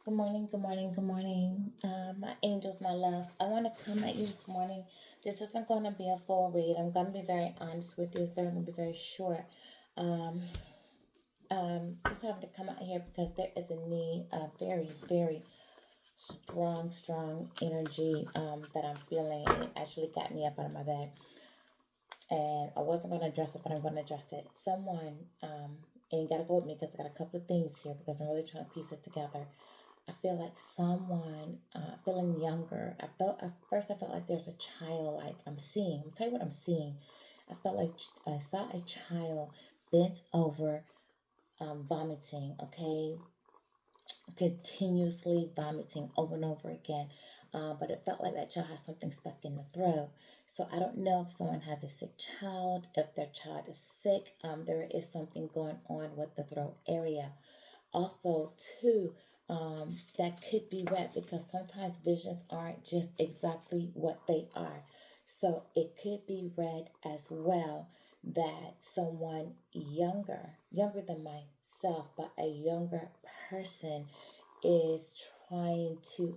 Good morning, good morning, good morning. My angels, my love. I want to come at you this morning. This isn't going to be a full read. I'm going to be very honest with you. It's going to be very short. Um, just having to come out here because there is a need, a very, very strong energy that I'm feeling. It actually got me up out of my bed. And I wasn't going to address it, but I'm going to address it. Someone, and you got to go with me because I got a couple of things here because I'm really trying to piece it together. I feel like someone feeling younger. At first I felt like there's a child. Like I'm seeing. I'll tell you what I'm seeing. I felt like I saw a child bent over, vomiting. Okay, continuously vomiting over and over again. But it felt like that child has something stuck in the throat. So I don't know if someone has a sick child, if their child is sick. There is something going on with the throat area. Also, too, that could be read because sometimes visions aren't just exactly what they are. So it could be read as well that someone younger than myself, but a younger person is trying to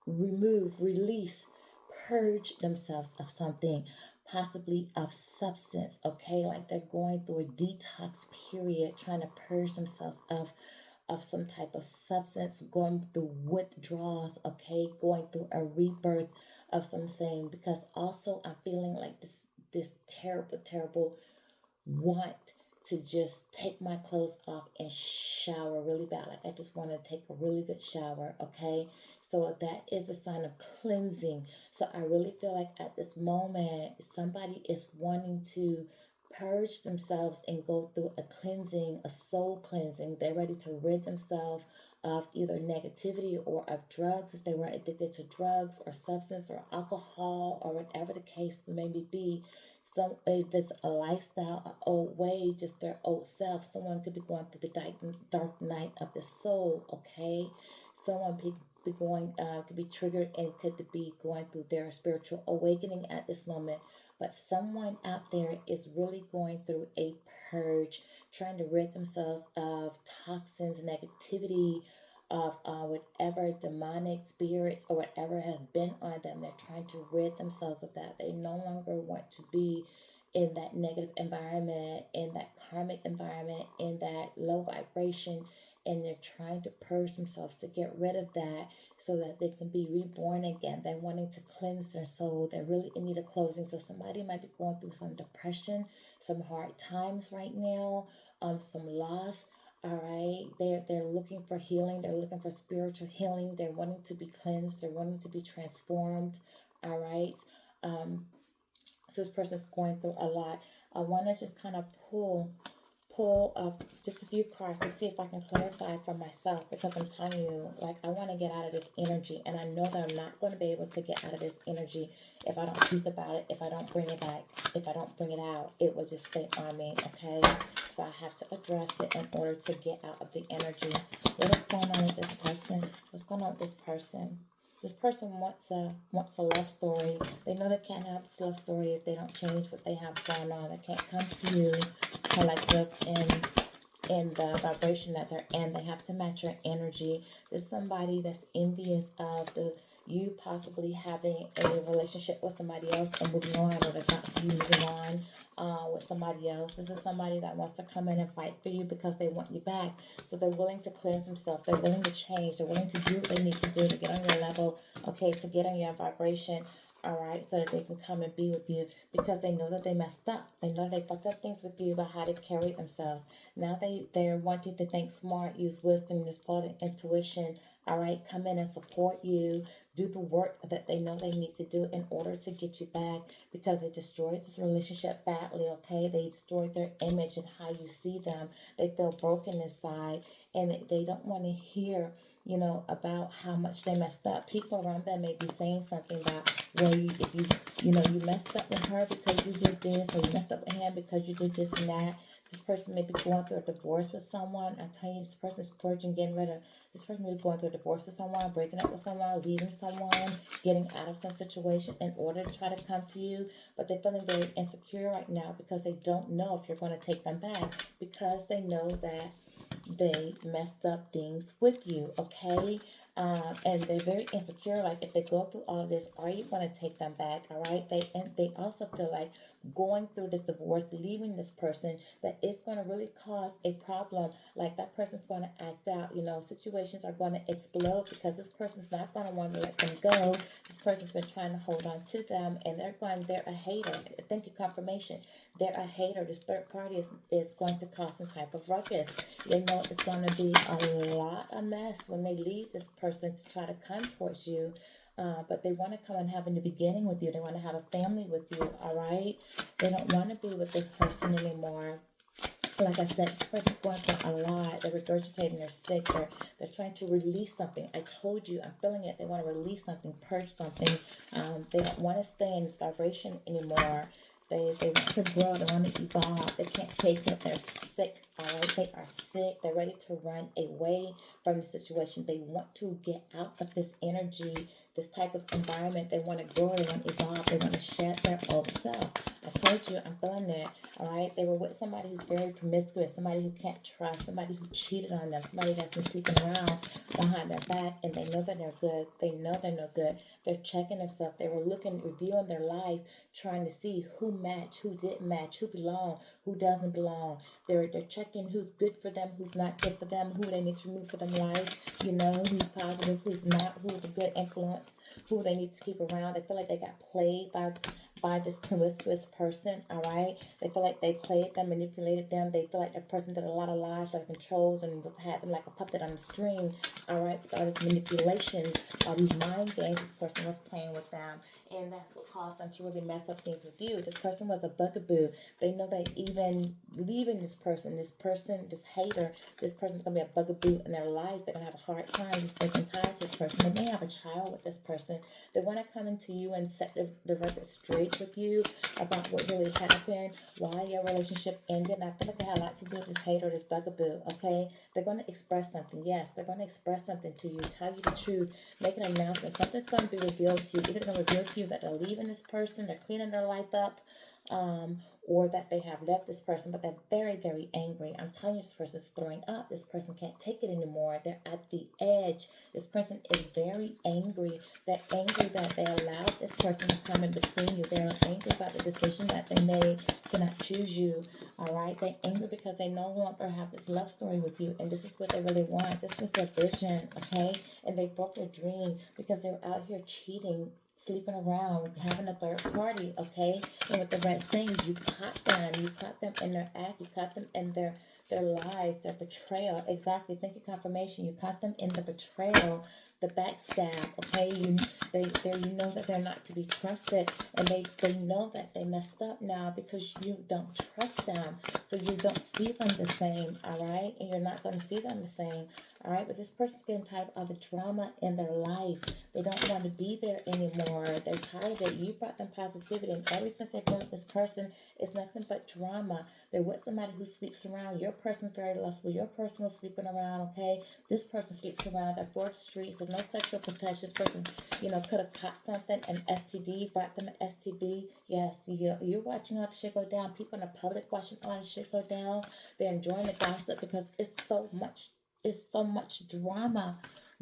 release, purge themselves of something, possibly of substance, okay? Like they're going through a detox period, trying to purge themselves of some type of substance, going through withdrawals, okay, going through a rebirth of something. Because also I'm feeling like this terrible want to just take my clothes off and shower really bad. Like I just want to take a really good shower, okay? So that is a sign of cleansing. So I really feel like at this moment, somebody is wanting to purge themselves and go through a cleansing, a soul cleansing. They're ready to rid themselves of either negativity or of drugs if they were addicted to drugs or substance or alcohol or whatever the case may be. Some, if it's a lifestyle, an old way, just their old self. Someone could be going through the dark night of the soul. Okay, someone be going could be triggered and could be going through their spiritual awakening at this moment. But someone out there is really going through a purge, trying to rid themselves of toxins, negativity, of whatever demonic spirits or whatever has been on them. They're trying to rid themselves of that. They no longer want to be in that negative environment, in that karmic environment, in that low vibration. And they're trying to purge themselves to get rid of that so that they can be reborn again. They're wanting to cleanse their soul. They're really in need of closing. So somebody might be going through some depression, some hard times right now, some loss. All right, they're looking for healing. They're looking for spiritual healing. They're wanting to be cleansed. They're wanting to be transformed. All right. Um, so this person's going through a lot. I want to just kind of pull up just a few cards to see if I can clarify for myself because I'm telling you, like, I want to get out of this energy, and I know that I'm not going to be able to get out of this energy if I don't speak about it, if I don't bring it back, if I don't bring it out. It will just stay on me, okay? So I have to address it in order to get out of the energy. What is going on with this person? What's going on with this person? This person wants a love story. They know they can't have this love story if they don't change what they have going on. They can't come to you collective in the vibration that they're in. They have to match your energy. There's somebody that's envious of the you possibly having a relationship with somebody else and moving on, or the not you moving on with somebody else. This is somebody that wants to come in and fight for you because they want you back. So they're willing to cleanse themselves. They're willing to change. They're willing to do what they need to do to get on your level, okay, to get on your vibration. All right, so that they can come and be with you because they know that they messed up. They know they fucked up things with you about how they carried themselves. Now they're wanting to think smart, use wisdom, use intuition. All right, come in and support you, do the work that they know they need to do in order to get you back because they destroyed this relationship badly, okay? They destroyed their image and how you see them. They feel broken inside and they don't want to hear, about how much they messed up. People around them may be saying something about, well, if you messed up with her because you did this, or you messed up with him because you did this and that. This person may be going through a divorce with someone. I'm telling you, this person is purging, getting rid of. This person may be going through a divorce with someone, breaking up with someone, leaving someone, getting out of some situation in order to try to come to you. But they're feeling very insecure right now because they don't know if you're going to take them back because they know that they messed up things with you, okay? And they're very insecure. Like if they go through all of this, are you going to take them back? All right. They also feel like going through this divorce, leaving this person, that it's going to really cause a problem. Like that person's going to act out. You know, situations are going to explode because this person's not going to want to let them go. This person's been trying to hold on to them, and they're a hater. Thank you, confirmation. They're a hater. This third party is going to cause some type of ruckus. They know it's going to be a lot of mess when they leave this person to try to come towards you. But they want to come and have a new beginning with you. They want to have a family with you, all right? They don't want to be with this person anymore. Like I said, this person's going through a lot. They're regurgitating, they're sick, they're trying to release something. I told you, I'm feeling it. They want to release something, purge something. They don't want to stay in this vibration anymore. They want to grow, they want to evolve. They can't take it. They're sick, all right? They are sick. They're ready to run away from the situation. They want to get out of this energy, this type of environment. They want to grow, they want to evolve, they want to shed their old self. I told you, I'm feeling it, all right? They were with somebody who's very promiscuous, somebody who can't trust, somebody who cheated on them, somebody that's been sleeping around behind their back, and they know that they're good. They know they're no good. They're checking themselves. They were looking, reviewing their life, trying to see who matched, who didn't match, who belonged, who doesn't belong. They're checking who's good for them, who's not good for them, who they need to remove from their life, you know, who's positive, who's not, who's a good influence, who they need to keep around. They feel like they got played by this promiscuous person, all right? They feel like they played them, manipulated them. They feel like that person did a lot of lies, like controls, and had them like a puppet on a string, all right? With all this manipulation, all these mind games, this person was playing with them. And that's what caused them to really mess up things with you. This person was a bugaboo. They know that even leaving this person, this hater, this person's going to be a bugaboo in their life. They're going to have a hard time just breaking ties with this person. They may have a child with this person. They want to come into you and set the record straight with you about what really happened, why your relationship ended. And I feel like it had a lot to do with this hater, this bugaboo, okay? They're going to express something. Yes, they're going to express something to you, tell you the truth, make an announcement. Something's going to be revealed to you. Either they're going to reveal to you that they're leaving this person, they're cleaning their life up, or that they have left this person, but they're very, very angry. I'm telling you, this person's throwing up. This person can't take it anymore. They're at the edge. This person is very angry. They're angry that they allowed this person to come in between you. They're angry about the decision that they made to not choose you. All right? They're angry because they no longer have this love story with you, and this is what they really want. This was their vision, okay? And they broke their dream because they were out here cheating, sleeping around, having a third party, okay? And with the red things, you caught them. You caught them in their act. You caught them in their lies, their betrayal. Exactly. Thank you, confirmation. You caught them in the betrayal, the backstab, okay? You know that they're not to be trusted, and they know that they messed up now because you don't trust them. So you don't see them the same, all right? And you're not going to see them the same. All right, but this person's getting tired of all the drama in their life. They don't want to be there anymore. They're tired of it. You brought them positivity, and ever since they've been with this person, it's nothing but drama. They're with somebody who sleeps around. Your person's very lustful. Your person was sleeping around, okay? This person sleeps around. They're for the streets. There's no sexual protection. This person, could have caught something, an STD, brought them an STB. Yes, you're watching all the shit go down. People in the public watching all the shit go down. They're enjoying the gossip because it's so much drama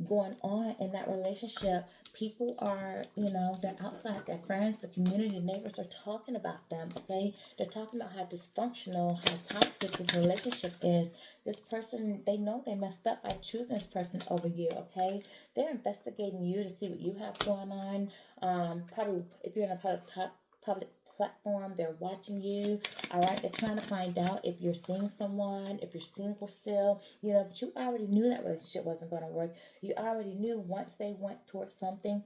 going on in that relationship. People are, they're outside, their friends, the community, neighbors are talking about them, okay? They're talking about how dysfunctional, how toxic this relationship is. This person, they know they messed up by choosing this person over you, okay? They're investigating you to see what you have going on. Probably if you're in a public platform, they're watching you. All right, they're trying to find out if you're seeing someone, if you're single still, but you already knew that relationship wasn't going to work. You already knew once they went towards something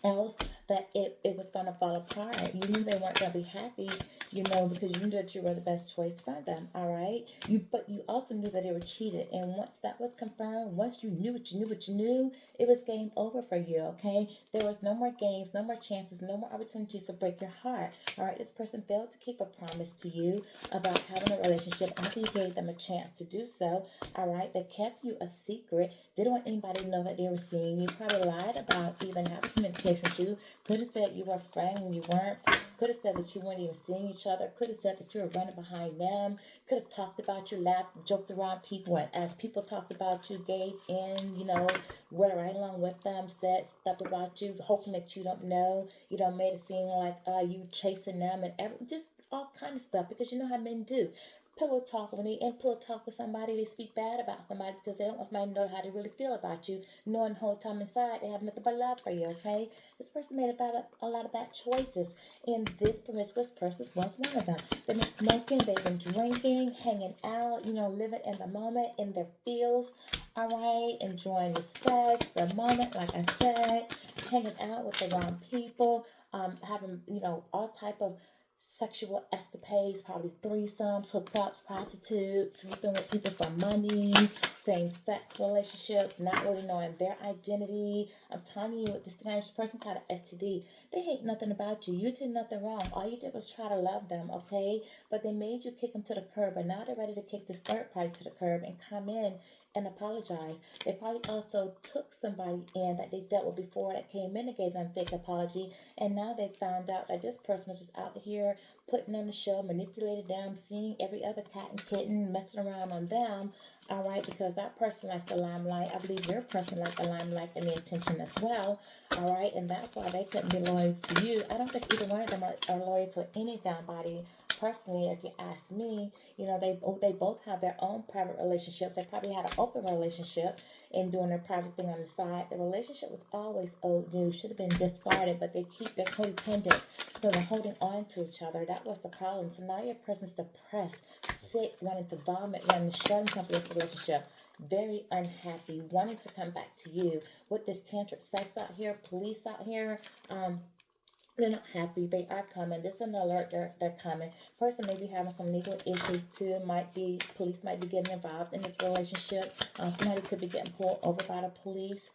else that it was going to fall apart. You knew they weren't going to be happy, because you knew that you were the best choice for them, all right? But you also knew that they were cheated, and once that was confirmed, once you knew what you knew, it was game over for you, okay? There was no more games, no more chances, no more opportunities to break your heart, all right? This person failed to keep a promise to you about having a relationship after you gave them a chance to do so, all right? They kept you a secret. They don't want anybody to know that they were seeing you. Probably lied about even having communication with you. Could have said you were a friend when you weren't. Could have said that you weren't even seeing each other. Could have said that you were running behind them. Could have talked about you, laughed, joked around people, and as people talked about you, gave in, went right along with them, said stuff about you, hoping that you don't know. Made it seem like you chasing them and just all kind of stuff, because you know how men do. Pillow talk, when they in pillow talk with somebody, they speak bad about somebody because they don't want somebody to know how they really feel about you, knowing the whole time inside they have nothing but love for you. Okay, this person made a lot of bad choices, and this promiscuous person was one of them. They've been smoking, they've been drinking, hanging out, living in the moment, in their fields, all right, enjoying the sex, the moment, like I said, hanging out with the wrong people, having, all type of sexual escapades, probably threesomes, hookups, prostitutes, sleeping with people for money, same-sex relationships, not really knowing their identity. I'm telling you, this kind of person called an STD, they hate nothing about you. You did nothing wrong. All you did was try to love them, okay? But they made you kick them to the curb, but now they're ready to kick this third party to the curb and come in and apologize. They probably also took somebody in that they dealt with before that came in and gave them fake apology, and now they found out that this person was just out here putting on the show, manipulated them, seeing every other cat and kitten, messing around on them, all right, because that person likes the limelight. I believe your person likes the limelight and the attention as well, all right, and that's why they couldn't be loyal to you. I don't think either one of them are loyal to any down body. Personally, if you ask me, they both have their own private relationships. They probably had an open relationship and doing their private thing on the side. The relationship was always old news, should have been discarded, but they keep their codependent, so they're holding on to each other. That was the problem. So now your person's depressed, sick, wanting to vomit, wanting to shut from this relationship, very unhappy, wanting to come back to you with this tantric sex out here, police out here. They're not happy. They are coming. This is an alert. They're coming. Person may be having some legal issues too. Police might be getting involved in this relationship. Somebody could be getting pulled over by the police,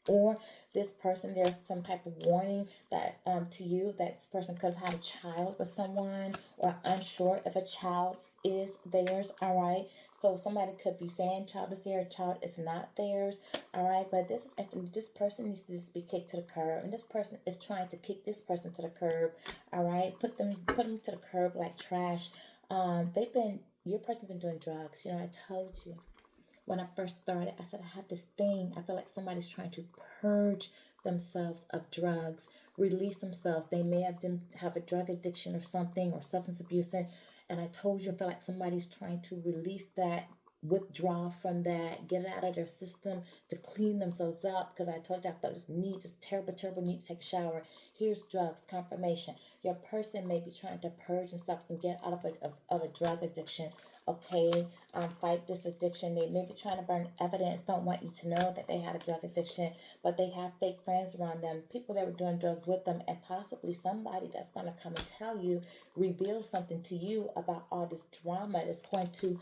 or this person, there's some type of warning that to you that this person could have had a child with someone, or unsure if a child is theirs, all right? So somebody could be saying child is their child is not theirs, all right? But this person needs to just be kicked to the curb, and this person is trying to kick this person to the curb, all right? Put them to the curb like trash. Your person's been doing drugs. I told you when I first started, I said I have this thing. I feel like somebody's trying to purge themselves of drugs, release themselves. They may have a drug addiction or something, or substance abuse. And I told you, I feel like somebody's trying to release that, withdraw from that, get it out of their system to clean themselves up. Because I told you I felt this terrible, terrible need to take a shower. Here's drugs, confirmation. Your person may be trying to purge themselves and get out of a drug addiction. Okay, fight this addiction. They may be trying to burn evidence, don't want you to know that they had a drug addiction, but they have fake friends around them, people that were doing drugs with them, and possibly somebody that's going to come and tell you, reveal something to you about all this drama that's going to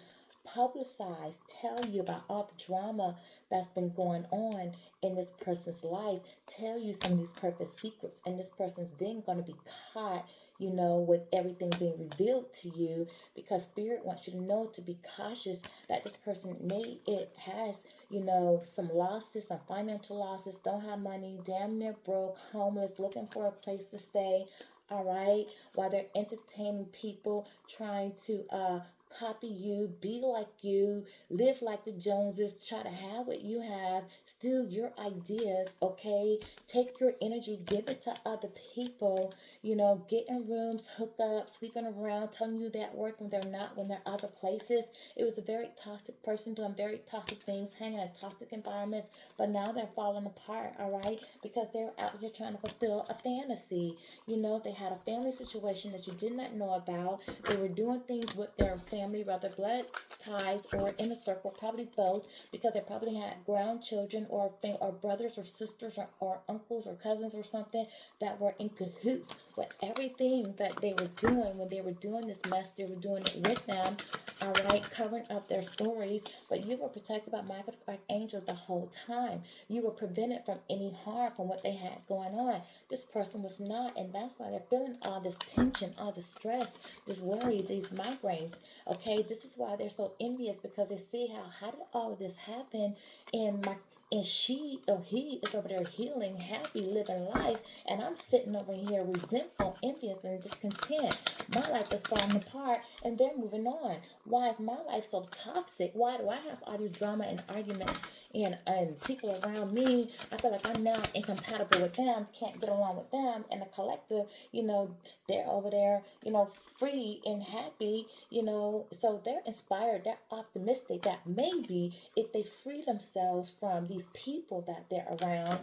publicize, tell you about all the drama that's been going on in this person's life, tell you some of these perfect secrets, and this person's then going to be caught, with everything being revealed to you, because spirit wants you to know to be cautious that this person has, some losses, some financial losses, don't have money, damn near broke, homeless, looking for a place to stay, all right, while they're entertaining people, trying to copy you, be like you, live like the Joneses, try to have what you have, steal your ideas, okay? Take your energy, give it to other people, get in rooms, hook up, sleeping around, telling you that work when they're not, when they're other places. It was a very toxic person doing very toxic things, hanging in toxic environments, but now they're falling apart, all right? Because they're out here trying to fulfill a fantasy. They had a family situation that you did not know about. They were doing things with their family, whether blood ties or inner circle, probably both, because they probably had grandchildren or brothers or sisters or uncles or cousins or something that were in cahoots with everything that they were doing. When they were doing this mess, they were doing it with them, all right, covering up their stories. But you were protected by Michael the Archangel the whole time. You were prevented from any harm from what they had going on. This person was not, and that's why they're feeling all this tension, all this stress, this worry, these migraines. Okay, this is why they're so envious, because they see how did all of this happen in and she or he is over there healing, happy, living life, and I'm sitting over here resentful, envious, and discontent. My life is falling apart, and they're moving on. Why is my life so toxic? Why do I have all these drama and arguments and people around me? I feel like I'm now incompatible with them, can't get along with them, and the collective, they're over there, free and happy, so they're inspired, they're optimistic that maybe if they free themselves from these people that they're around,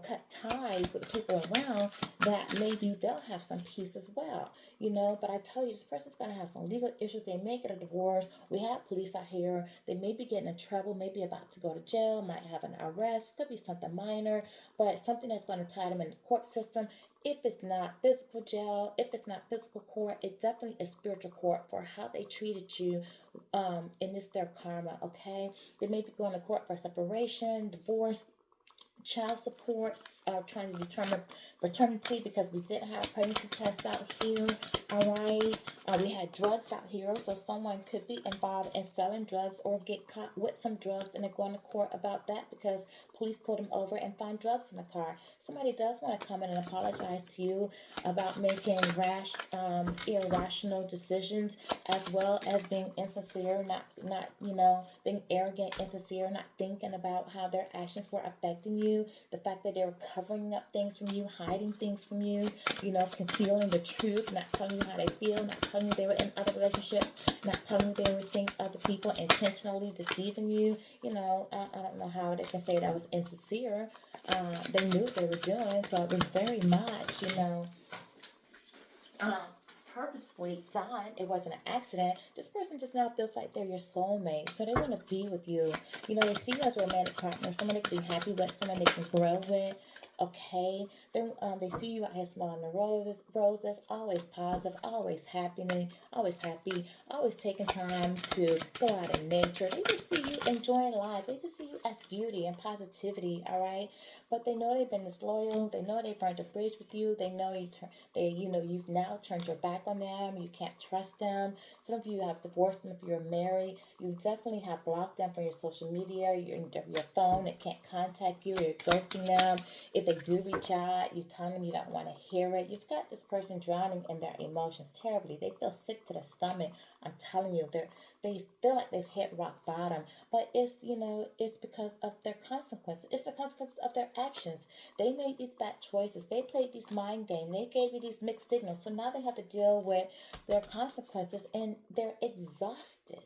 cut ties with the people around, that maybe they'll have some peace as well, but I tell you, this person's going to have some legal issues. They may get a divorce. We have police out here. They may be getting in trouble, maybe about to go to jail, might have an arrest, could be something minor, but something that's going to tie them in the court system. If it's not physical jail, if it's not physical court, it's definitely a spiritual court for how they treated you, and it's their karma, okay? They may be going to court for separation, divorce, child support, trying to determine paternity because we didn't have pregnancy tests out here. All right, we had drugs out here, so someone could be involved in selling drugs or get caught with some drugs, and they're going to court about that because police pulled them over and found drugs in the car. Somebody does want to come in and apologize to you about making rash, irrational decisions, as well as being insincere, not being arrogant, insincere, not thinking about how their actions were affecting you, the fact that they were covering up things from you, hiding things from you, concealing the truth, not telling you how they feel, not telling you they were in other relationships, not telling you they were seeing other people, intentionally deceiving you. I don't know how they can say that was insincere. They knew what they were doing, so it was very much, um, purposefully done. It wasn't an accident. This person just now feels like they're your soulmate, so they want to be with you. They see you as a romantic partner, someone they can be happy with, someone they can grow with. Okay, then they see you out here smelling the roses, always positive, always always happy, always taking time to go out in nature. They just see you enjoying life. They just see you as beauty and positivity. All right, but they know they've been disloyal. They know they've burned a bridge with you. They know you've now turned your back on them. You can't trust them. Some of you have divorced them if you're married. You definitely have blocked them from your social media, your phone. They can't contact you. You're ghosting them. If they do reach out, you tell them you don't want to hear it. You've got this person drowning in their emotions terribly. They feel sick to the stomach. I'm telling you, they feel like they've hit rock bottom. But it's because of their consequences. It's the consequences of their actions. They made these bad choices. They played these mind games. They gave you these mixed signals. So now they have to deal with their consequences, and they're exhausted.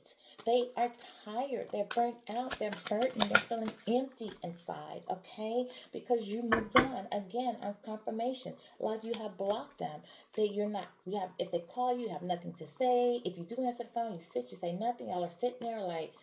They are tired. They're burnt out. They're hurting. They're feeling empty inside, okay? Because you moved on. Again, on confirmation. A lot of you have blocked them. If they call you, you have nothing to say. If you do answer the phone, you say nothing. Y'all are sitting there like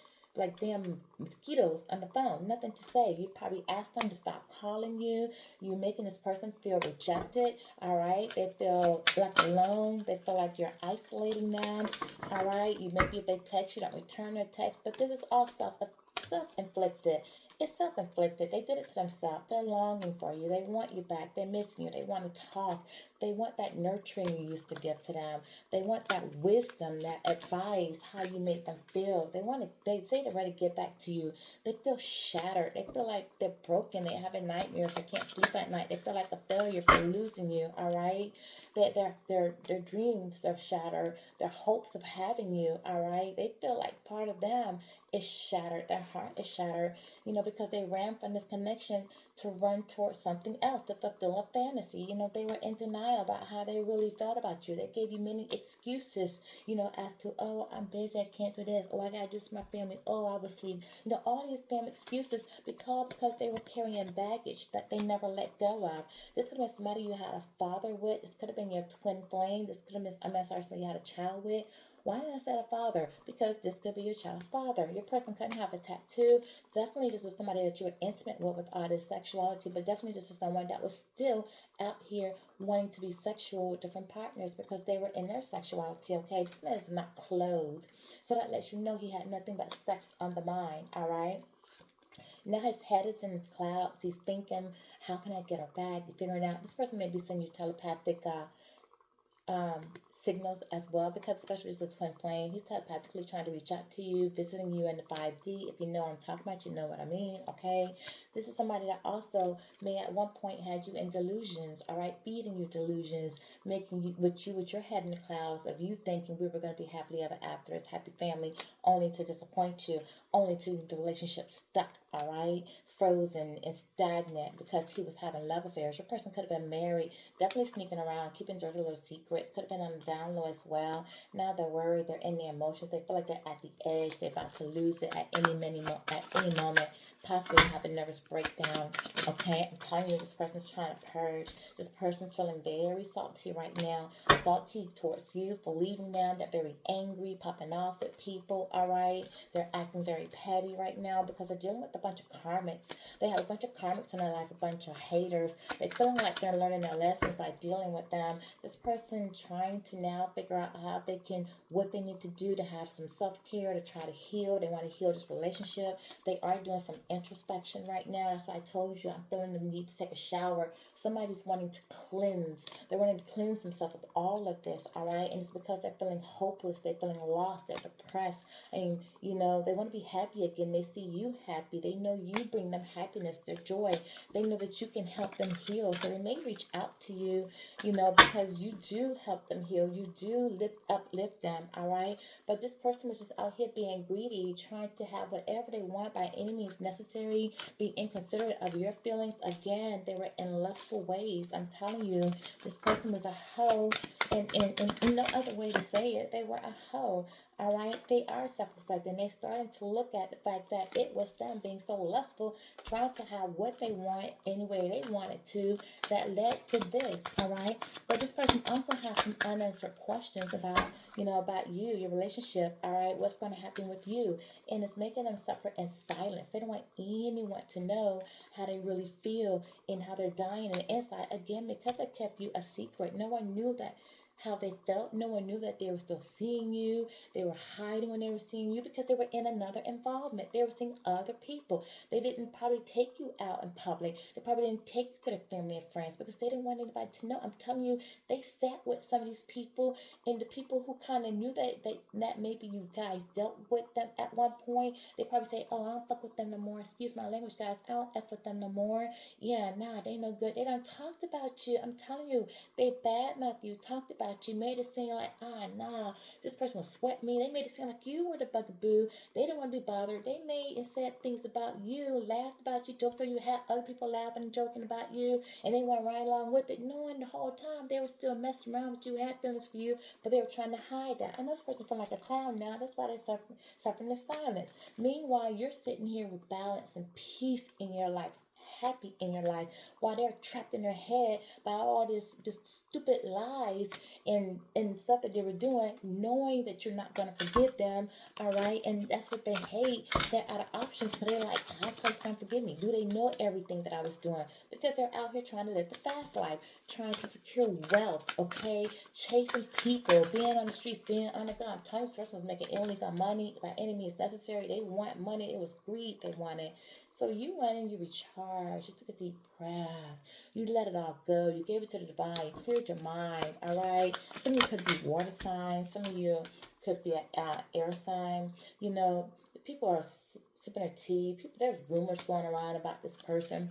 damn mosquitoes on the phone, nothing to say. You probably asked them to stop calling you. You making this person feel rejected. All right, they feel left alone. They feel like you're isolating them. All right, maybe if they text you, don't return their text. But this is all self-inflicted. It's self-inflicted. They did it to themselves. They're longing for you. They want you back. They're missing you. They want to talk. They want that nurturing you used to give to them. They want that wisdom, that advice, how you make them feel. They say they're ready to get back to you. They feel shattered. They feel like they're broken. They're having nightmares. They can't sleep at night. They feel like a failure for losing you, all right? Their dreams are shattered. Their hopes of having you, all right? They feel like part of them is shattered. Their heart is shattered, because they ran from this connection to run towards something else, to fulfill a fantasy. They were in denial about how they really felt about you. They gave you many excuses, as to, oh, I'm busy, I can't do this. Oh, I gotta do this for my family. Oh, I was sleep. All these damn excuses because they were carrying baggage that they never let go of. This could have been somebody you had a father with. This could have been your twin flame. This could have been, somebody you had a child with. Why did I say a father? Because this could be your child's father. Your person couldn't have a tattoo. Definitely this was somebody that you were intimate with all this sexuality, but definitely this is someone that was still out here wanting to be sexual with different partners because they were in their sexuality, okay? This man is not clothed. So that lets you know he had nothing but sex on the mind, all right? Now his head is in his clouds. He's thinking, how can I get her back? You're figuring out. This person may be sending you telepathic um, signals as well, because especially as the twin flame, he's telepathically trying to reach out to you, visiting you in the 5D. If you know what I'm talking about, you know what I mean, okay? This is somebody that also may at one point had you in delusions, all right? Feeding you delusions, making you with your head in the clouds of you thinking we were going to be happily ever after as happy family, only to disappoint you, only to the relationship stuck, all right? Frozen and stagnant because he was having love affairs. Your person could have been married, definitely sneaking around, keeping dirty little secrets, could have been on the down low as well. Now they're worried, they're in their emotions, they feel like they're at the edge, they're about to lose it at any moment, possibly have a nervous breakdown. Okay, I'm telling you, this person's trying to purge. This person's feeling very salty right now, salty towards you for leaving them. They're very angry, popping off at people. All right, they're acting very petty right now because they're dealing with a bunch of karmics. They have a bunch of karmics in their life, a bunch of haters. They're feeling like they're learning their lessons by dealing with them. This person trying to now figure out how they can, what they need to do to have some self-care, to try to heal. They want to heal this relationship. They are doing some introspection right now. That's why I told you I'm feeling the need to take a shower. Somebody's wanting to cleanse. They're wanting to cleanse themselves of all of this, all right? And it's because they're feeling hopeless. They're feeling lost. They're depressed. And, you know, they want to be happy again. They see you happy. They know you bring them happiness, their joy. They know that you can help them heal. So they may reach out to you, you know, because you do help them heal. You do uplift them, all right? But this person was just out here being greedy, trying to have whatever they want by any means necessary, be inconsiderate of your feelings. Again, they were in lustful ways. I'm telling you, this person was a hoe, and no other way to say it. They were a hoe. All right, they are self-reflecting. They're starting to look at the fact that it was them being so lustful, trying to have what they want any way they wanted to, that led to this. All right, but this person also has some unanswered questions about, you know, about you, your relationship. All right, what's going to happen with you, and it's making them suffer in silence. They don't want anyone to know how they really feel and how they're dying on the inside. Again, because they kept you a secret. No one knew that how they felt. No one knew that they were still seeing you. They were hiding when they were seeing you because they were in another involvement. They were seeing other people. They didn't probably take you out in public. They probably didn't take you to their family and friends because they didn't want anybody to know. I'm telling you, they sat with some of these people, and the people who kind of knew that maybe you guys dealt with them at one point, they probably say, oh, I don't fuck with them no more. Excuse my language, guys. I don't F with them no more. Yeah, nah, they no good. They done talked about you. I'm telling you, they badmouthed you, talked about you, made it seem like, nah, this person will sweat me. They made it seem like you were the bugaboo. They didn't want to be bothered. They made and said things about you, laughed about you, joked about you, had other people laughing and joking about you, and they went right along with it, knowing the whole time they were still messing around with you, had feelings for you, but they were trying to hide that. I know this person feeling like a clown now. That's why they're suffering the silence. Meanwhile, you're sitting here with balance and peace in your life, happy in your life, while they're trapped in their head by all this just stupid lies and stuff that they were doing, knowing that you're not going to forgive them, all right? And that's what they hate. They're out of options, but they're like, how's God going to forgive me? Do they know everything that I was doing? Because they're out here trying to live the fast life, trying to secure wealth, okay? Chasing people, being on the streets, being on the gun. I'm telling you, this person was making illegal money by any means necessary. They want money. It was greed they wanted. So you went and you recharged. You took a deep breath. You let it all go. You gave it to the divine. You cleared your mind. All right. Some of you could be water signs. Some of you could be an air sign. You know, people are sipping their tea. There's rumors going around about this person.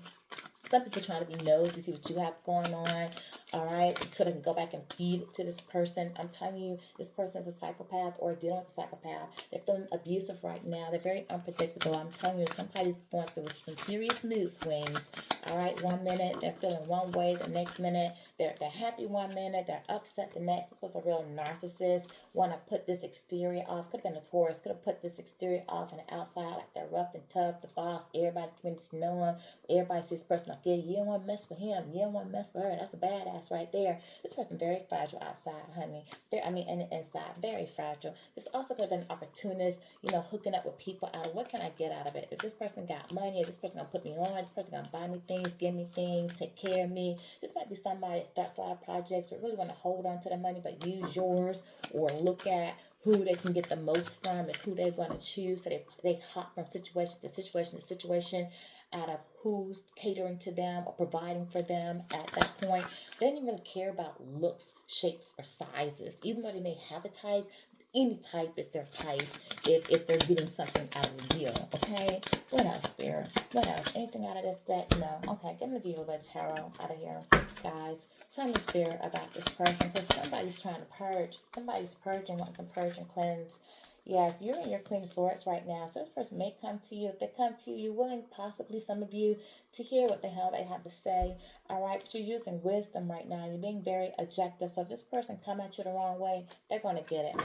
Some people trying to be nosy to see what you have going on, all right, so they can go back and feed it to this person. I'm telling you, this person is a psychopath or dealing with a psychopath. They're feeling abusive right now. They're very unpredictable. I'm telling you, somebody's going through some serious mood swings, all right. One minute, they're feeling one way. The next minute, they're happy one minute. They're upset the next. This was a real narcissist. Want to put this exterior off. Could have been a Taurus. Could have put this exterior off on the outside, like they're rough and tough, the boss, everybody in the community knowing. Everybody sees this person like, yeah, you don't want to mess with him. You don't want to mess with her. That's a badass right there. This person very fragile outside, honey. And the inside, very fragile. This also could have been an opportunist, you know, hooking up with people out of what can I get out of it? If this person got money, if this person gonna put me on, this person gonna buy me things, give me things, take care of me. This might be somebody that starts a lot of projects but really want to hold on to the money but use yours or look at who they can get the most from is who they're going to choose. So they hop from situation to situation to situation out of who's catering to them or providing for them at that point. They don't even really care about looks, shapes, or sizes. Even though they may have a type, any type is their type if they're getting something out of the deal. Okay? What else, Spirit? What else? Anything out of this deck? No. Okay, get me the deal with tarot out of here, guys. Tell me, Spirit, about this person, because somebody's trying to purge. Somebody's purging, wants some purge and cleanse. Yes, you're in your Queen of Swords right now. So this person may come to you. If they come to you, you're willing, possibly some of you, to hear what the hell they have to say. All right, but you're using wisdom right now. You're being very objective. So if this person come at you the wrong way, they're going to get it.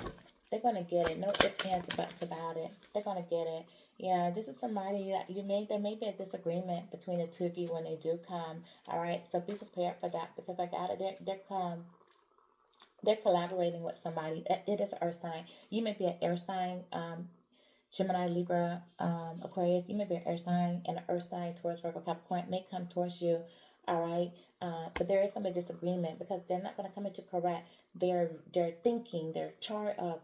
They're going to get it. No ifs, ands, buts about it. They're going to get it. Yeah, this is somebody that there may be a disagreement between the two of you when they do come. All right, so be prepared for that, because I got it. They're collaborating with somebody. It is an earth sign. You may be an air sign, Gemini, Libra, Aquarius. You may be an air sign, and an earth sign, Taurus, Virgo, Capricorn may come towards you. All right, but there is going to be a disagreement, because they're not going to come at you correct. They're thinking,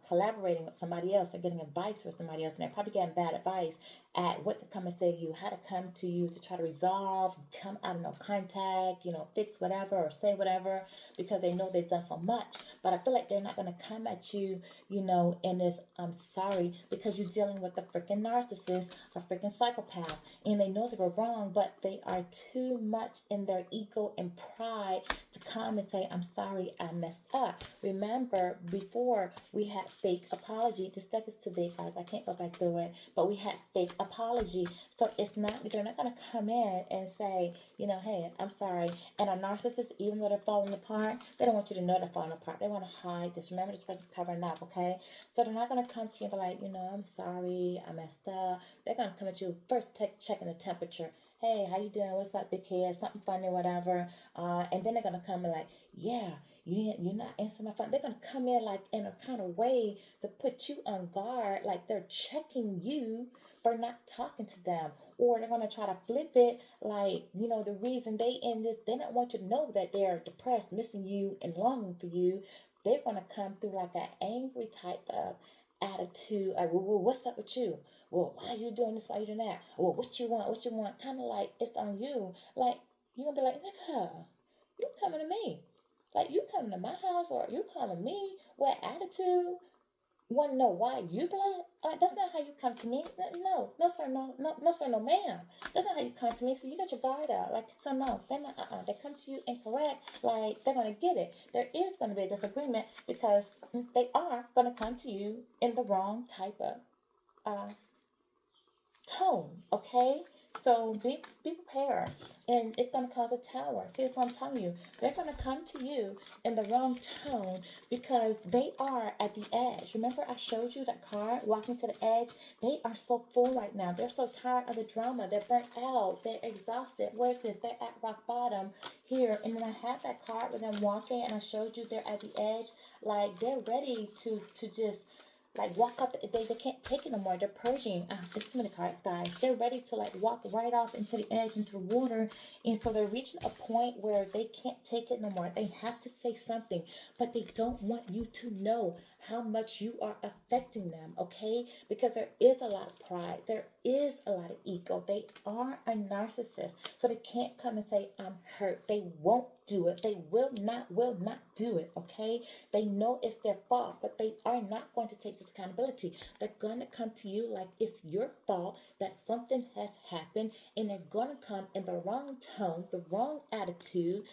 collaborating with somebody else. They're getting advice from somebody else, and they're probably getting bad advice at what to come and say to you, how to come to you to try to resolve, come out of no contact, fix whatever or say whatever, because they know they've done so much. But I feel like they're not going to come at you, in this, I'm sorry, because you're dealing with a freaking narcissist, a freaking psychopath, and they know they were wrong, but they are too much in their ego and pride to come and say, I'm sorry, I messed up. Remember, before we had fake apology. This deck is too big, guys. I can't go back through it, but we had fake apology. So they're not going to come in and say, hey, I'm sorry. And a narcissist, even though they're falling apart, they don't want you to know they're falling apart. They want to hide this. Remember, this person's covering up, okay? So they're not going to come to you and be like, I'm sorry, I messed up. They're going to come at you first, checking the temperature. Hey, how you doing? What's up, big head? Something funny, whatever. And then they're going to come and like, yeah, you're not answering my phone. They're going to come in like in a kind of way to put you on guard, like they're checking you for not talking to them. Or they're going to try to flip it like, the reason they in this, they don't want you to know that they're depressed, missing you, and longing for you. They're going to come through like an angry type of attitude, like, well, what's up with you? Well, why are you doing this? Why are you doing that? Well, what you want? What you want? Kind of like it's on you. Like, you're going to be like, nigga, you coming to me. Like, you coming to my house, or you calling me with attitude? Want to know why you black? That's not how you come to me. No, sir, no, sir, no, ma'am. That's not how you come to me. So you got your guard up. Like, so no, they're not. They come to you incorrect. Like, they're gonna get it. There is gonna be a disagreement, because they are gonna come to you in the wrong type of tone. Okay. So be prepared, and it's going to cause a tower. See, that's what I'm telling you. They're going to come to you in the wrong tone, because they are at the edge. Remember, I showed you that card, walking to the edge. They are so full right now. They're so tired of the drama. They're burnt out. They're exhausted. Where's this? They're at rock bottom here. And then I had that card with them walking, and I showed you they're at the edge. Like, they're ready to just like walk up. They can't take it no more. They're purging. It's too many cards, guys. They're ready to like walk right off into the edge, into the water. And so they're reaching a point where they can't take it no more. They have to say something, but they don't want you to know how much you are affecting them, okay? Because there is a lot of pride. There is a lot of ego. They are a narcissist. So they can't come and say, I'm hurt. They won't do it. They will not do it, okay? They know it's their fault, but they are not going to take this accountability. They're going to come to you like it's your fault that something has happened, and they're going to come in the wrong tone, the wrong attitude,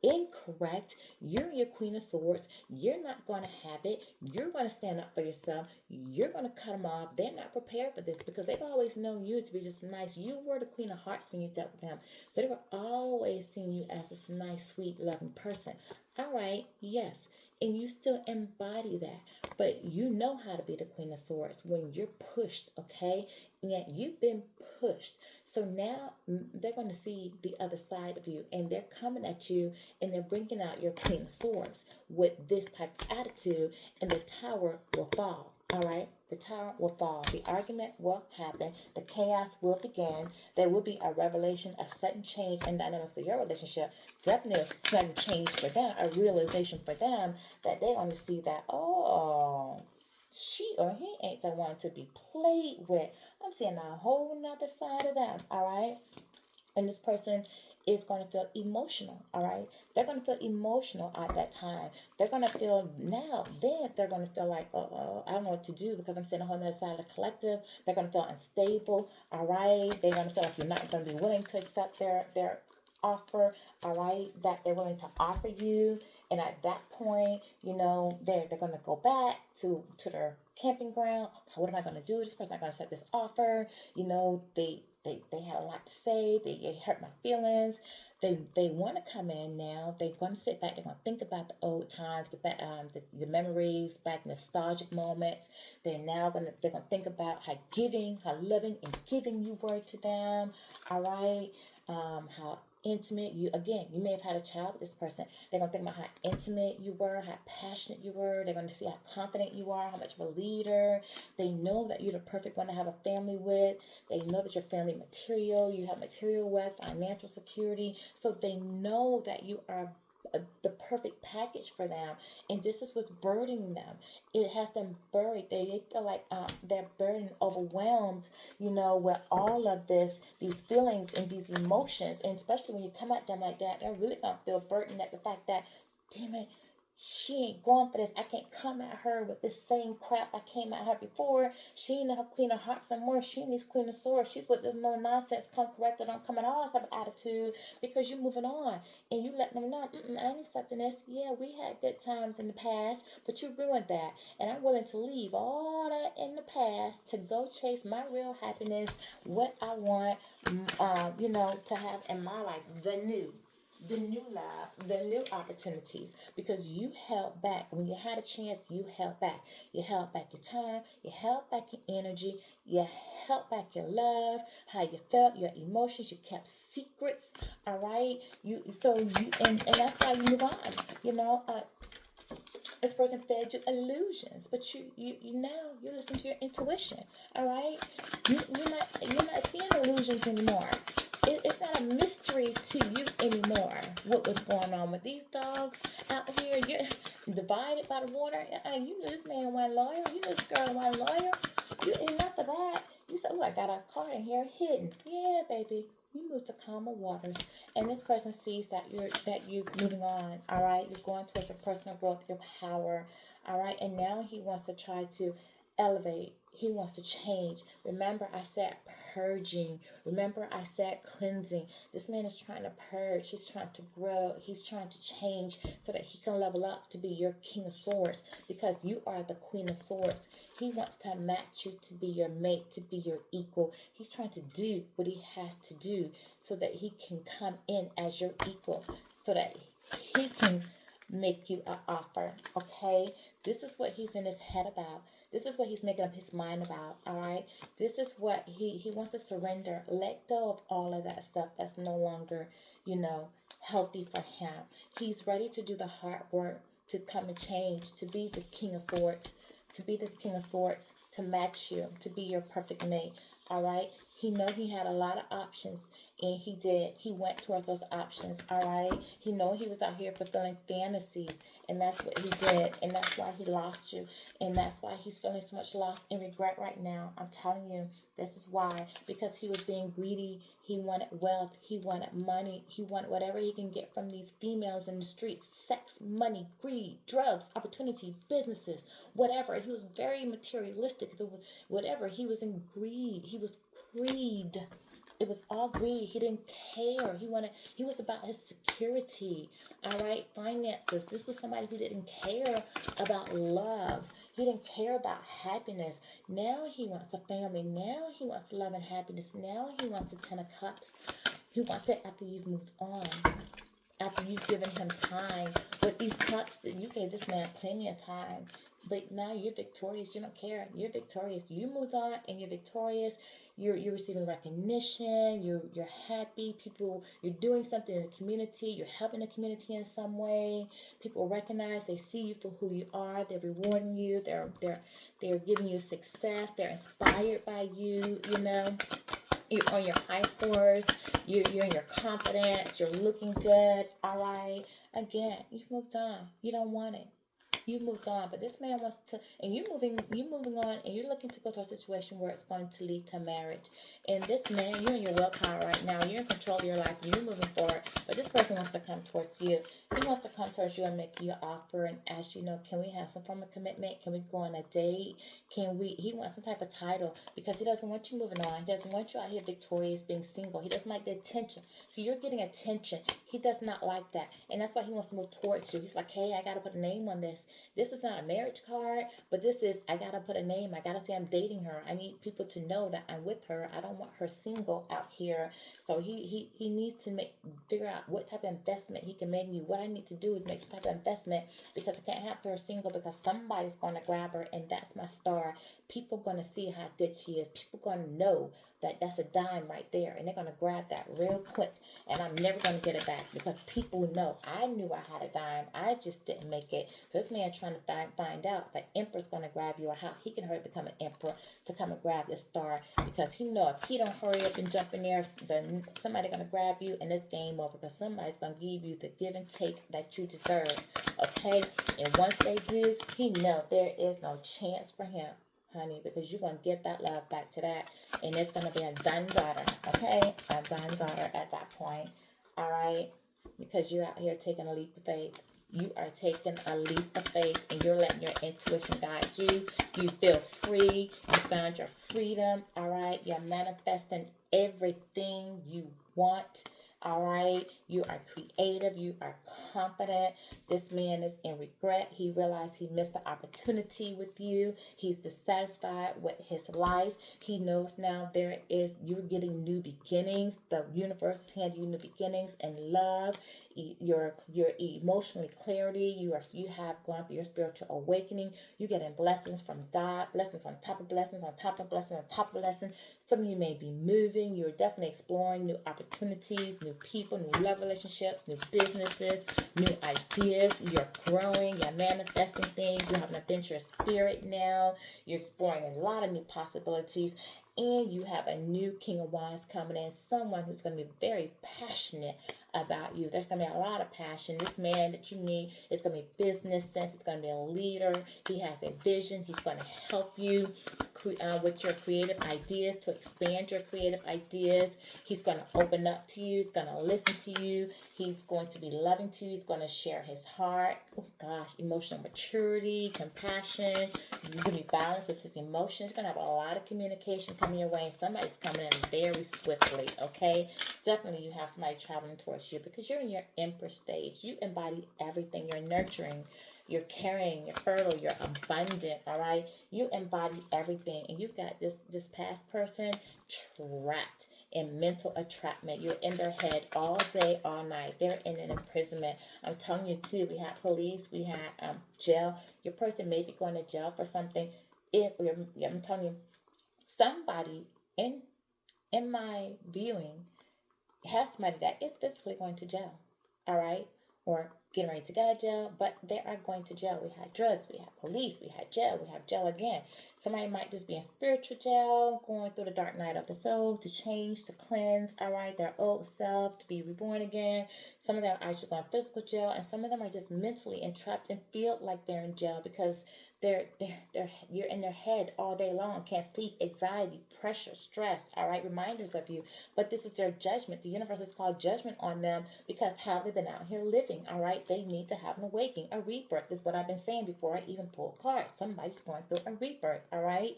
incorrect. You're your Queen of Swords. You're not going to have it. You're going to stand up for yourself. You're going to cut them off. They're not prepared for this, because they've always known you to be just nice. You were the Queen of Hearts when you dealt with them. So they were always seeing you as this nice, sweet, loving person. All right, yes. And you still embody that. But you know how to be the Queen of Swords when you're pushed, okay? And yet you've been pushed. So now they're going to see the other side of you, and they're coming at you, and they're bringing out your Queen of Swords with this type of attitude, and the tower will fall. All right, the tower will fall. The argument will happen. The chaos will begin. There will be a revelation, a sudden change in dynamics of your relationship. Definitely a sudden change for them, a realization for them that they want to see that, oh, she or he ain't the one to be played with. I'm seeing a whole nother side of them. All right, and this person is going to feel emotional. All right, they're going to feel emotional at that time. They're going to feel now, then they're going to feel like, I don't know what to do, because I'm seeing a whole other side of the collective. They're going to feel unstable. All right, they're going to feel like you're not going to be willing to accept their offer. All right, that they're willing to offer you. And at that point, they're going to go back to their camping ground. Okay, what am I going to do? This person's not going to accept this offer. They had a lot to say. They hurt my feelings. They want to come in now. They're going to sit back. They're going to think about the old times, the memories, back nostalgic moments. They're going to think about how loving and giving you were to them. All right, how intimate you may have had a child with this person. They're going to think about how intimate you were, how passionate you were. They're going to see how confident you are, how much of a leader. They know that you're the perfect one to have a family with. They know that you're family material. You have material wealth, financial security. So they know that you are the perfect package for them, and this is what's burdening them. It has them buried. They feel like they're burdened, overwhelmed, with all of these feelings and these emotions. And especially when you come at them like that, they're really gonna feel burdened at the fact that, damn it, she ain't going for this. I can't come at her with this same crap I came at her before. She ain't her Queen of Hearts anymore. She ain't this Queen of Swords. She's with this no nonsense, come correct or don't come at all type of attitude, because you're moving on and you letting them know, I ain't accepting this. Yeah, we had good times in the past, but you ruined that. And I'm willing to leave all that in the past to go chase my real happiness, what I want, to have in my life, the new love, the new opportunities, because you held back. When you had a chance, you held back. You held back your time, you held back your energy, you held back your love, how you felt, your emotions, you kept secrets. All right, and that's why you move on. This person fed you illusions, but you now you listen to your intuition. All right, you're not seeing illusions anymore. It's not a mystery to you anymore what was going on with these dogs out here. You're divided by the water. You knew this man wasn't loyal. You knew this girl wasn't loyal. Enough of that. You said, I got a card in here hidden. Yeah, baby. You move to calmer waters, and this person sees that you're moving on. All right, you're going towards your personal growth, your power. All right, and now he wants to try to elevate. He wants to change. Remember, I said purging. Remember, I said cleansing. This man is trying to purge. He's trying to grow. He's trying to change so that he can level up to be your King of Swords, because you are the Queen of Swords. He wants to match you, to be your mate, to be your equal. He's trying to do what he has to do so that he can come in as your equal, so that he can make you an offer. Okay, this is what he's in his head about. This is what he's making up his mind about. All right, this is what he wants to surrender, let go of all of that stuff that's no longer healthy for him. He's ready to do the hard work, to come and change, to be this King of Swords, to match you, to be your perfect mate. All right, he know he had a lot of options, and he did. He went towards those options. All right, he know he was out here fulfilling fantasies, and that's what he did, and that's why he lost you, and that's why he's feeling so much loss and regret right now. I'm telling you, this is why, because he was being greedy. He wanted wealth, he wanted money, he wanted whatever he can get from these females in the streets: sex, money, greed, drugs, opportunity, businesses, whatever. He was very materialistic. Whatever, he was in greed. He was greed. It was all greed. He didn't care. He was about his security. All right, finances. This was somebody who didn't care about love. He didn't care about happiness. Now he wants a family. Now he wants love and happiness. Now he wants the 10 of cups. He wants it after you've moved on, after you've given him time. With these cups, you gave this man plenty of time. But now you're victorious. You don't care. You're victorious. You moved on and you're victorious. You're receiving recognition. You're happy. People, you're doing something in the community. You're helping the community in some way. People recognize. They see you for who you are. They're rewarding you. They're giving you success. They're inspired by you. You know, you're on your high horse. You're in your confidence. You're looking good. All right. Again, you've moved on. You don't want it. You moved on, but this man wants to, and you moving on, and you're looking to go to a situation where it's going to lead to marriage. And this man, you're in your willpower right now. You're in control of your life. You're moving forward, but this person wants to come towards you. He wants to come towards you and make you an offer and ask you, can we have some form of commitment? Can we go on a date? Can we? He wants some type of title because he doesn't want you moving on. He doesn't want you out here victorious, being single. He doesn't like the attention. So you're getting attention. He does not like that, and that's why he wants to move towards you. He's like, hey, I got to put a name on this. This is not a marriage card, but this is, I gotta put a name. I gotta say I'm dating her. I need people to know that I'm with her. I don't want her single out here. So he needs to figure out what type of investment he can make me. What I need to do is make some type of investment because I can't have her single because somebody's gonna grab her, and that's my star. People gonna see how good she is. People gonna know that that's a dime right there, and they're gonna grab that real quick, and I'm never gonna get it back because people know I knew I had a dime. I just didn't make it. So this man trying to find out that emperor's gonna grab you, or how he can hurry become an emperor to come and grab this star, because he know if he don't hurry up and jump in there, then somebody gonna grab you, and it's game over because somebody's gonna give you the give and take that you deserve. Okay, and once they do, he know there is no chance for him, honey, because you're going to get that love back to that, and it's going to be a done daughter, okay? A done daughter at that point, all right? Because you're out here taking a leap of faith. You are taking a leap of faith, and you're letting your intuition guide you. You feel free. You found your freedom, all right? You're manifesting everything you want. All right, you are creative, you are confident. This man is in regret. He realized he missed the opportunity with you. He's dissatisfied with his life. He knows now you're getting new beginnings. The universe is handing you new beginnings and love. Your emotionally clarity. You have gone through your spiritual awakening. You're getting blessings from God, blessings on top of blessings on top of blessings on top of blessings. Some of you may be moving. You're definitely exploring new opportunities, new people, new love relationships, new businesses, new ideas. You're growing. You're manifesting things. You have an adventurous spirit now. You're exploring a lot of new possibilities. And you have a new King of Wands coming in, someone who's going to be very passionate about you. There's going to be a lot of passion. This man that you need is going to be business sense. He's going to be a leader. He has a vision. He's going to help you with your creative ideas, to expand your creative ideas. He's going to open up to you. He's going to listen to you. He's going to be loving to you. He's going to share his heart. Oh gosh, emotional maturity, compassion. He's going to be balanced with his emotions. He's going to have a lot of communication coming your way. And somebody's coming in very swiftly, okay? Definitely you have somebody traveling towards you because you're in your empress stage. You embody everything. You're nurturing. You're caring, you're fertile, you're abundant, all right? You embody everything. And you've got this past person trapped in mental entrapment. You're in their head all day, all night. They're in an imprisonment. I'm telling you, too, we had police, we had jail. Your person may be going to jail for something. I'm telling you, somebody in my viewing has somebody that is physically going to jail, all right? Or getting ready to get out of jail, but they are going to jail. We had drugs, we had police, we had jail, we have jail again. Somebody might just be in spiritual jail, going through the dark night of the soul to change, to cleanse, all right, their old self, to be reborn again. Some of them are actually going to physical jail, and some of them are just mentally entrapped and feel like they're in jail because you're in their head all day long, can't sleep, anxiety, pressure, stress, all right, reminders of you. But this is their judgment. The universe is called judgment on them because how they've been out here living, all right? They need to have an awakening, a rebirth is what I've been saying before I even pulled cards. Somebody's going through a rebirth, all right?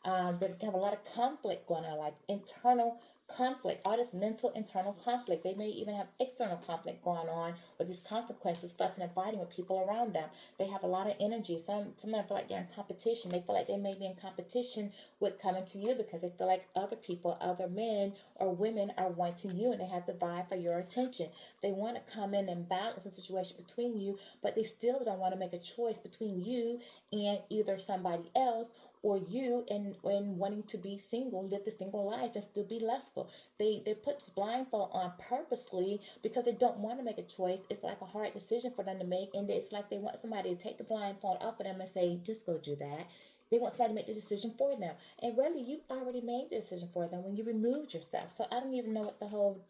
They have a lot of conflict going on, like internal conflict, all this mental internal conflict. They may even have external conflict going on with these consequences, fussing and fighting with people around them. They have a lot of energy. Some of them feel like they're in competition. They feel like they may be in competition with coming to you because they feel like other people, other men or women are wanting you, and they have to vie for your attention. They want to come in and balance the situation between you, but they still don't want to make a choice between you and either somebody else or you and wanting to be single, live the single life and still be lustful. They put this blindfold on purposely because they don't want to make a choice. It's like a hard decision for them to make, and it's like they want somebody to take the blindfold off of them and say, just go do that. They want somebody to make the decision for them. And really, you've already made the decision for them when you removed yourself. So I don't even know what the whole,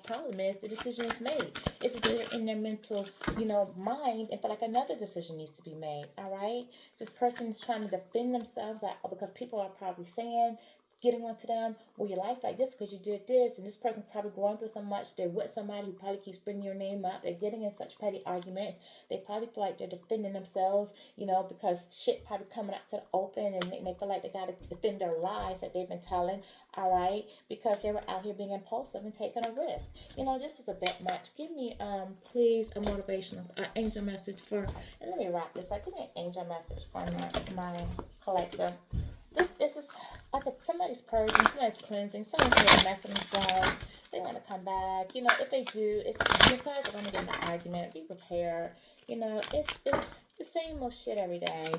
problem is. The decision is made. It's just they're in their mental, mind and feel like another decision needs to be made. All right? This person is trying to defend themselves because people are probably saying, getting onto them, well, your life like this because you did this, and this person's probably going through so much. They're with somebody who probably keeps bringing your name up. They're getting in such petty arguments. They probably feel like they're defending themselves, because shit probably coming out to the open, and they feel like they got to defend their lies that they've been telling, all right, because they were out here being impulsive and taking a risk. This is a bit much. Give me, please, a motivational angel message for, and let me wrap this up. Give me an angel message for my collector. This is like somebody's purging, somebody's cleansing, somebody's messing themselves. They want to come back. If they do, it's because they're going to get in an argument. Be prepared. It's the same old shit every day.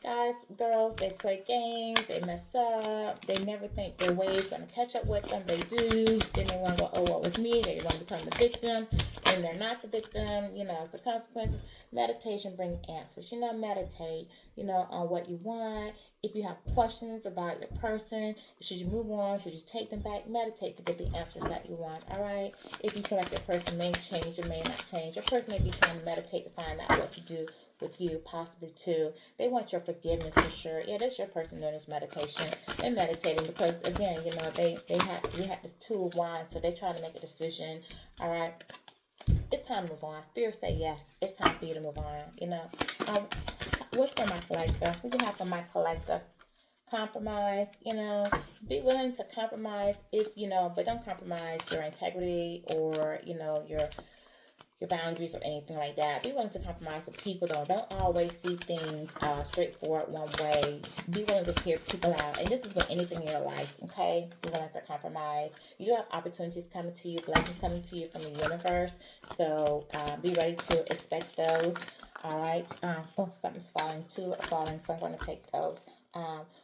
Guys, girls, they play games, they mess up, they never think their wave's going to catch up with them. They do. Then they want to go, oh, what was me? They want to become the victim, and they're not the victim. It's the consequences. Meditation brings answers. Meditate, on what you want. If you have questions about your person, should you move on? Should you take them back? Meditate to get the answers that you want, all right? If you feel like your person may change or may not change, your person may be trying to meditate to find out what to do with you, possibly too. They want your forgiveness for sure. Yeah, that's your person doing this meditation. They're meditating because, again, we have this two of wands, so they're trying to make a decision, all right? It's time to move on. Spirit say yes. It's time for you to move on, What's for my collector? What do you have for my collector? Compromise, be willing to compromise but don't compromise your integrity or, your boundaries or anything like that. Be willing to compromise with people though. Don't always see things straightforward one way. Be willing to hear people out. And this is with anything in your life, okay? Be willing to compromise. You do have opportunities coming to you, blessings coming to you from the universe. So be ready to expect those. All right. Something's falling so I'm going to take those.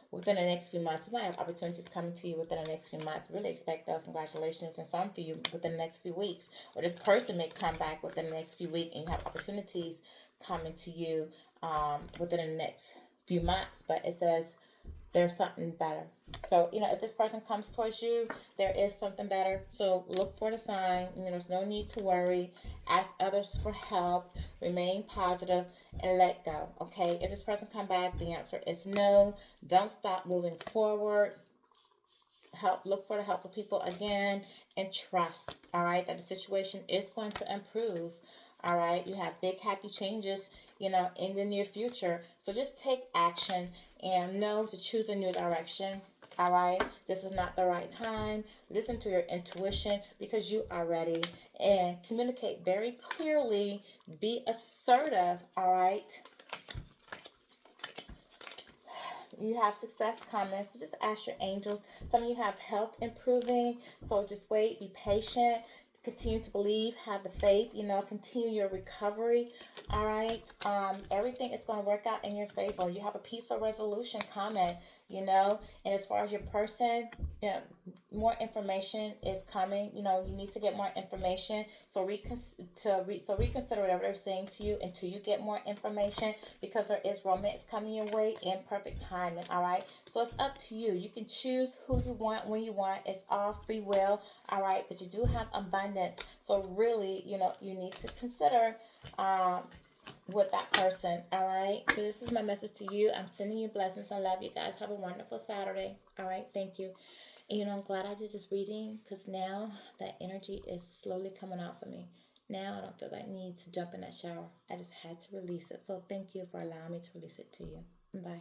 Within the next few months, you might have opportunities coming to you within the next few months. Really expect those. Congratulations. And some for you within the next few weeks. Or this person may come back within the next few weeks and you have opportunities coming to you within the next few months. But it says there's something better. So, if this person comes towards you, there is something better. So look for the sign. There's no need to worry. Ask others for help. Remain positive and let go. Okay? If this person come back, the answer is no. Don't stop moving forward. Look for the help of people again, and trust, all right, that the situation is going to improve. All right, you have big happy changes, in the near future. So just take action and know to choose a new direction. All right, this is not the right time. Listen to your intuition because you are ready, and communicate very clearly. Be assertive. All right. You have success coming, so just ask your angels. Some of you have health improving, so just wait, be patient, continue to believe, have the faith, continue your recovery. All right, everything is going to work out in your favor. You have a peaceful resolution coming, and as far as your person, more information is coming. You need to get more information. So reconsider whatever they're saying to you until you get more information, because there is romance coming your way in perfect timing. All right. So it's up to you. You can choose who you want when you want. It's all free will. All right. But you do have abundance. So really, you need to consider with that person. All right. So this is my message to you. I'm sending you blessings. I love you guys. Have a wonderful Saturday. All right. Thank you. And I'm glad I did this reading, because now that energy is slowly coming out for me. Now I don't feel that need to jump in that shower. I just had to release it. So thank you for allowing me to release it to you. Bye.